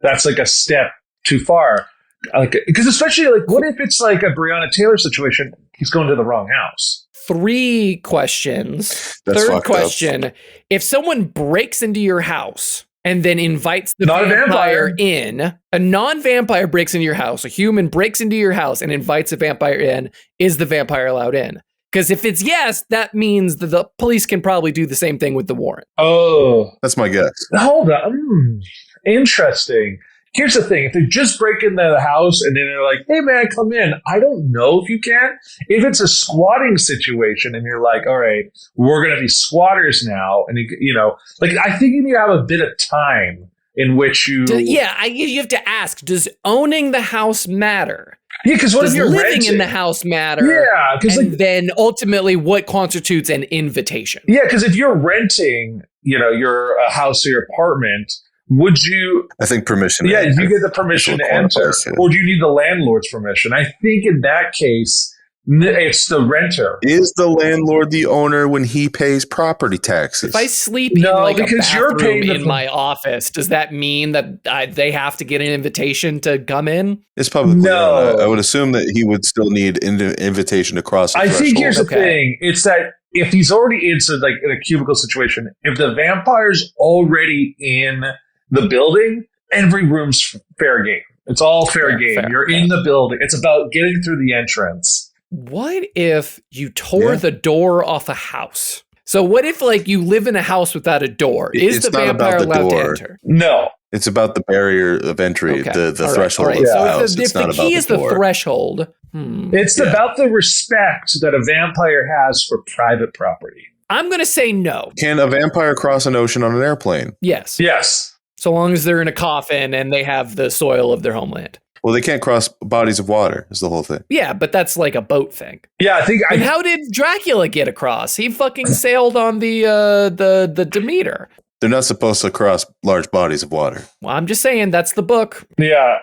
that's like a step too far. Like, because especially like, what if it's like a Breonna Taylor situation? He's going to the wrong house. 3 questions. That's Third question: up. If someone breaks into your house and then invites the vampire in, a non-vampire breaks into your house, a human breaks into your house and invites a vampire in, is the vampire allowed in? Because if it's yes, that means that the police can probably do the same thing with the warrant. Oh. That's my guess. Hold on. Interesting. Here's the thing. If they just break into the house and then they're like, hey, man, come in. I don't know if you can. If it's a squatting situation and you're like, all right, we're going to be squatters now. And, I think you need to have a bit of time in which you... you have to ask, does owning the house matter? Yeah, because what if you're living renting in the house matter? Yeah, because then ultimately, what constitutes an invitation? Yeah, because if you're renting, your house or your apartment, would you? I think permission. Yeah, you get the permission to enter, or do you need the landlord's permission? I think in that case, it's the renter. Is the landlord the owner when he pays property taxes? If I sleep in because a you're bathroom paying in my office, does that mean that they have to get an invitation to come in? It's publicly owned. I would assume that he would still need invitation to cross the threshold. I think here's the thing. It's that if he's already in a cubicle situation, if the vampire's already in the building, every room's fair game. It's all fair game. You're in the building. It's about getting through the entrance. What if you tore the door off a house? So what if you live in a house without a door? Is the vampire allowed to enter? No. It's about the barrier of entry, the threshold of the house. If the key is the threshold. It's about the respect that a vampire has for private property. I'm going to say no. Can a vampire cross an ocean on an airplane? Yes. Yes. So long as they're in a coffin and they have the soil of their homeland. Well, they can't cross bodies of water is the whole thing. Yeah, but that's like a boat thing. Yeah, I think. And how did Dracula get across? He fucking sailed on the Demeter. They're not supposed to cross large bodies of water. Well, I'm just saying that's the book. Yeah,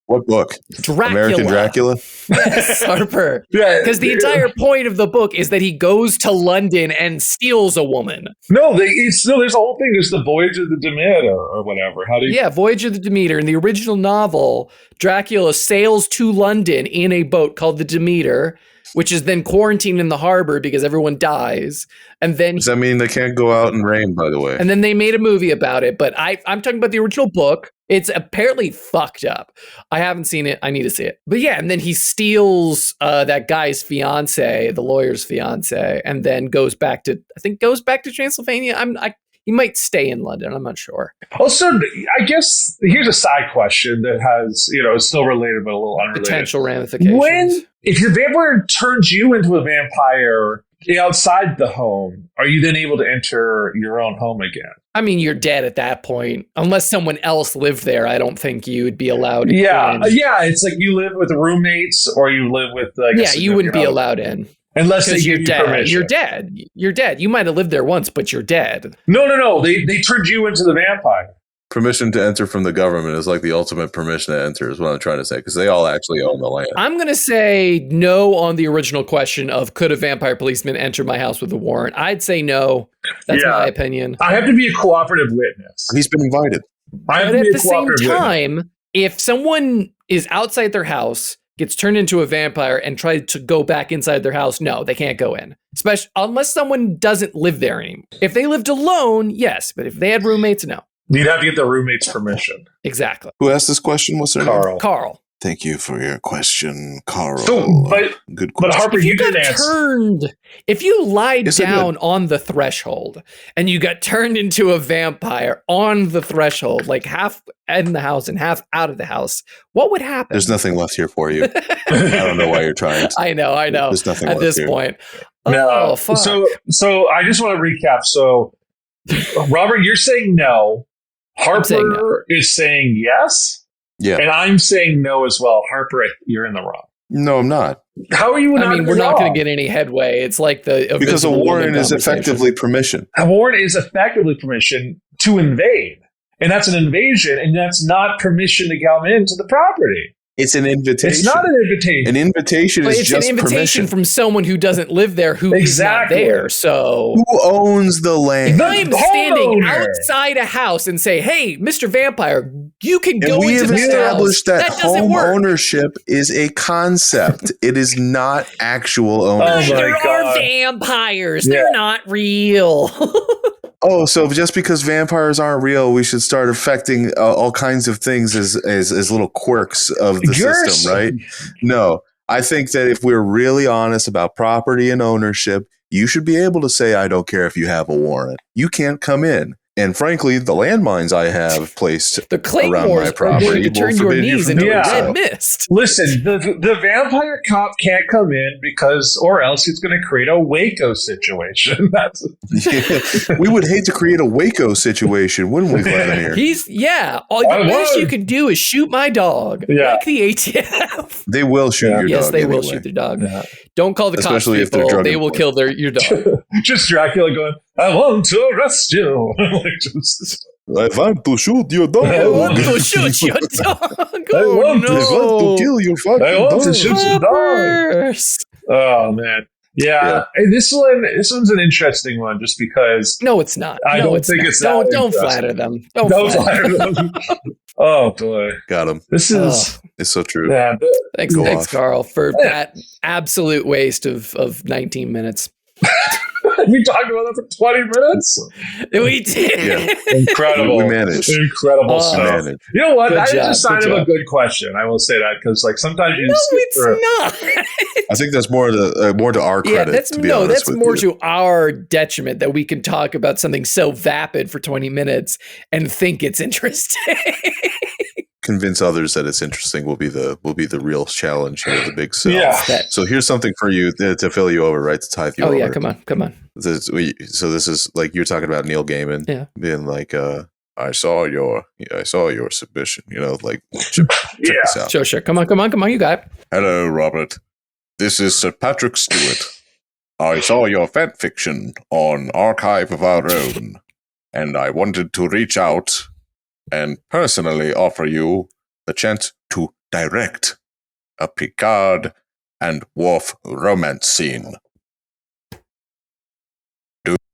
What book? Dracula. American Dracula? Yes, Harper. Yeah, Because the entire point of the book is that he goes to London and steals a woman. No, there's a whole thing. There's the Voyage of the Demeter or whatever. How do you? Yeah, Voyage of the Demeter. In the original novel, Dracula sails to London in a boat called the Demeter, which is then quarantined in the harbor because everyone dies. And then Does that mean they can't go out in rain, by the way? and then they made a movie about it. But I'm talking about the original book. It's apparently fucked up. I haven't seen it. I need to see it. But yeah, and then he steals that guy's fiance, the lawyer's fiance, and then goes back to Transylvania. He might stay in London. I'm not sure. Also, I guess here's a side question that has, is still related but a little unrelated. Potential ramifications. If the vampire turns you into a vampire outside the home, are you then able to enter your own home again? I mean, you're dead at that point. Unless someone else lived there, I don't think you would be allowed Yeah, in. it's like you live with roommates or you live with you wouldn't be allowed in. Unless they You're give you dead. permission. You're dead. You're dead. You might have lived there once, but you're dead. No. They turned you into the vampire. Permission to enter from the government is like the ultimate permission to enter, is what I'm trying to say, because they all actually own the land. I'm going to say no on the original question of could a vampire policeman enter my house with a warrant? I'd say no. That's my opinion. I have to be a cooperative witness. He's been invited. I have But to be at a the same cooperative time, witness. if someone is outside their house, gets turned into a vampire, and tries to go back inside their house, no, they can't go in. Especially unless someone doesn't live there anymore. If they lived alone, yes. But if they had roommates, no. You'd have to get the roommate's permission. Exactly. Who asked this question? What's their name? Carl. Thank you for your question, Carl. So, Good But question. Harper, If you you got did answer. turned, if you lied Yes, I down on the threshold and you got turned into a vampire on the threshold, like half in the house and half out of the house, what would happen? There's nothing left here for you. I don't know why you're trying to. I know. There's nothing At left this here. point. No. Oh, fuck. So I just want to recap. So, Robert, you're saying no. Harper saying no. is saying yes. Yeah. And I'm saying no as well. Harper, you're in the wrong. No, I'm not. How are you not I mean, in we're the not wrong? going to get any headway. It's like the Because a Invisible Woman warrant is conversation. effectively permission. A warrant is effectively permission to invade. And that's an invasion, and that's not permission to come into the property. It's an invitation. It's not an invitation. An invitation But is it's just an invitation permission. from someone who doesn't live there, who is Exactly. not there. So Who owns the land? if I'm standing homeowner. outside a house and say, "Hey, Mr. Vampire, you can And go we into have this established house," that doesn't home work. ownership is a concept. It is not actual Oh ownership. my There are God. vampires. Yeah. They're not real. Oh, so just because vampires aren't real, we should start affecting all kinds of things as little quirks of the system, right? No, I think that if we're really honest about property and ownership, you should be able to say, I don't care if you have a warrant. You can't come in. And frankly, the landmines I have placed The around my claymores are property going to will turn your forbid you knees from into doing a so. red mist. Listen, the vampire cop can't come in or else it's going to create a Waco situation. That's we would hate to create a Waco situation, wouldn't we, Vladimir? All I the best would. you can do is shoot my dog. Yeah. Like the ATF. They will shoot your dog. Yes, they will anyway. shoot their dog. Yeah. Don't call the cops, Especially if they're people. drug They will enforcement. kill your dog. just Dracula going, I want to arrest you. Like, just- I want to shoot your dog. I want to shoot your dog. I Oh, want to- I want no. to kill your fucking I want to dog. shoot your dog. Harpers. Oh man. Yeah. And this one's an interesting one just because No, it's not. I no, don't it's think not. it's that Don't interesting. flatter them. Don't Don't flatter flatter them. them. Oh boy. Got him. This is It's so true. yeah, Thanks, Go thanks, off. Carl, for that absolute waste of 19 minutes. we talked about that for 20 minutes. We did. Incredible. We managed. Incredible Oh. stuff. Managed. You know what? Good That is job, a sign good of a job. good question. I will say that because sometimes you No, skip it's through. not. I think that's more to our Yeah, credit. that's to be honest that's with more you. to our detriment that we can talk about something so vapid for 20 minutes and think it's interesting. Convince others that it's interesting will be the real challenge here, the big sell. Yeah. So here's something for you to fill you over, right? To tithe you Oh over. yeah, come on. So this is like you're talking about Neil Gaiman, Yeah. being like, I saw your submission. Like check this out. Sure. Come on, you got it. Hello, Robert. This is Sir Patrick Stewart. I saw your fan fiction on Archive of Our Own, and I wanted to reach out and personally offer you the chance to direct a Picard and Worf romance scene.